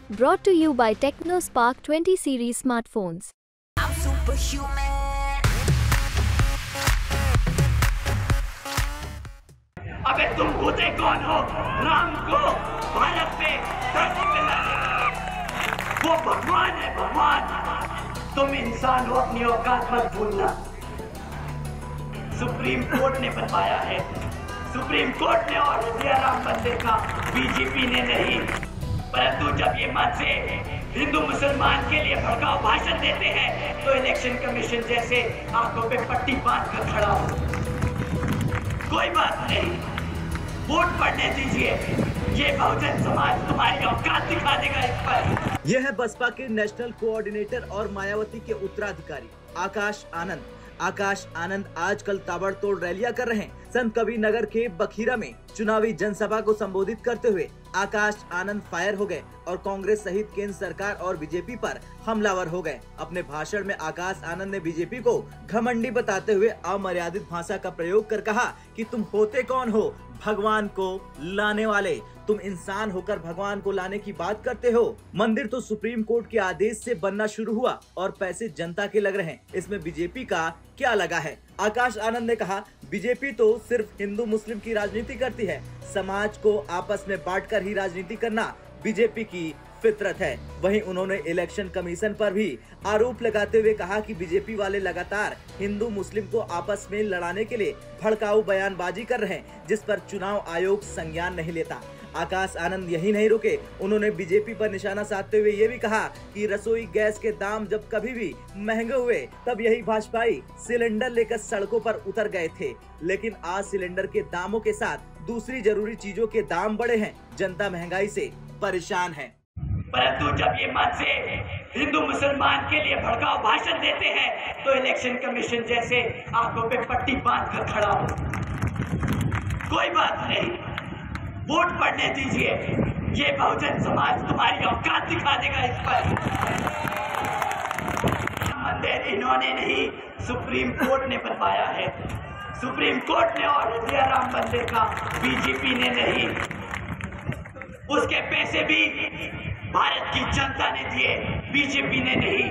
Brought to you by TechnoSpark 20 series smartphones. I'm superhuman. अबे तुम होते कौन हो? राम को भारत में धरती पे लाने वाले। वो भगवान है, भगवान। तुम इंसान हो, अपनी औकात मत भूलना। सुप्रीम कोर्ट ने बनवाया है, सुप्रीम कोर्ट ने ऑर्डर दिया राम मंदिर का, बीजेपी ने नहीं। परंतु जब ये मन से हिंदू मुसलमान के लिए भड़काऊ भाषण देते हैं तो इलेक्शन कमीशन जैसे आंखों पे पट्टी बांध कर खड़ा हो। कोई बात नहीं, वोट पड़ने दीजिए, ये बहुजन समाज तुम्हारी औकात दिखा देगा इस पर। यह है बसपा के नेशनल कोऑर्डिनेटर और मायावती के उत्तराधिकारी आकाश आनंद। आकाश आनंद आजकल ताबड़तोड़ रैलियां कर रहे हैं। संत कबीर नगर के बखीरा में चुनावी जनसभा को संबोधित करते हुए आकाश आनंद फायर हो गए और कांग्रेस सहित केंद्र सरकार और बीजेपी पर हमलावर हो गए। अपने भाषण में आकाश आनंद ने बीजेपी को घमंडी बताते हुए अमर्यादित भाषा का प्रयोग कर कहा कि तुम होते कौन हो? भगवान को लाने वाले। तुम इंसान होकर भगवान को लाने की बात करते हो। मंदिर तो सुप्रीम कोर्ट के आदेश से बनना शुरू हुआ और पैसे जनता के लग रहे हैं, इसमें बीजेपी का क्या लगा है? आकाश आनंद ने कहा, बीजेपी तो सिर्फ हिंदू मुस्लिम की राजनीति करती है, समाज को आपस में बांटकर ही राजनीति करना बीजेपी की फितरत है। वहीं उन्होंने इलेक्शन कमीशन पर भी आरोप लगाते हुए कहा कि बीजेपी वाले लगातार हिंदू मुस्लिम को आपस में लड़ाने के लिए भड़काऊ बयानबाजी कर रहे हैं, जिस पर चुनाव आयोग संज्ञान नहीं लेता। आकाश आनंद यही नहीं रुके, उन्होंने बीजेपी पर निशाना साधते हुए ये भी कहा कि रसोई गैस के दाम जब कभी भी महंगे हुए तब यही भाजपाई सिलेंडर लेकर सड़कों पर उतर गए थे, लेकिन आज सिलेंडर के दामों के साथ दूसरी जरूरी चीजों के दाम बढ़े हैं। जनता महंगाई से परेशान है। परंतु जब ये मन से हिंदू मुसलमान के लिए भड़काऊ भाषण देते हैं तो इलेक्शन कमीशन जैसे आंखों पे पट्टी बांध कर खड़ा हो। कोई बात नहीं, वोट पड़ने दीजिए, ये बहुजन समाज तुम्हारी औकात दिखा देगा इस पर। मंदिर इन्होंने नहीं, सुप्रीम कोर्ट ने बनवाया है, सुप्रीम कोर्ट ने ऑर्डर दिया राम मंदिर का, बीजेपी ने नहीं। उसके पैसे भी भारत की जनता ने दिए, बीजेपी ने नहीं।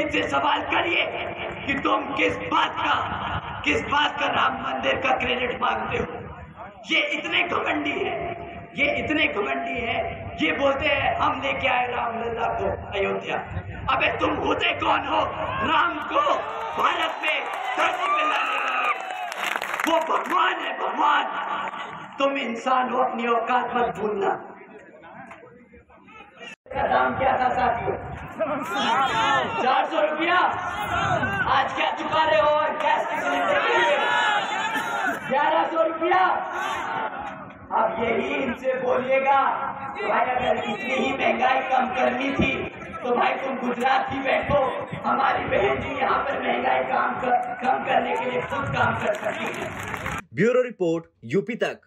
इनसे सवाल करिए कि तुम किस बात का राम मंदिर का क्रेडिट मांगते हो। ये इतने घमंडी है, ये बोलते हैं हम लेके आए रामलला को अयोध्या। अबे तुम होते कौन हो? राम को भारत में धरती पे लाने वाले। वो भगवान है, भगवान। तुम इंसान हो, अपनी औकात मत भूलना। का दाम क्या था साथियों? 400 रुपया। आज क्या चुका रहे हो गैस के सिलेंडर के लिए? 1100 रुपया। अब यही इनसे बोलिएगा भाई, अगर इतनी ही महंगाई कम करनी थी तो भाई तुम गुजरात ही बैठो, हमारी बहन जी यहाँ पर महंगाई कम करने के लिए खुद काम कर सकती है। ब्यूरो रिपोर्ट, यूपी तक।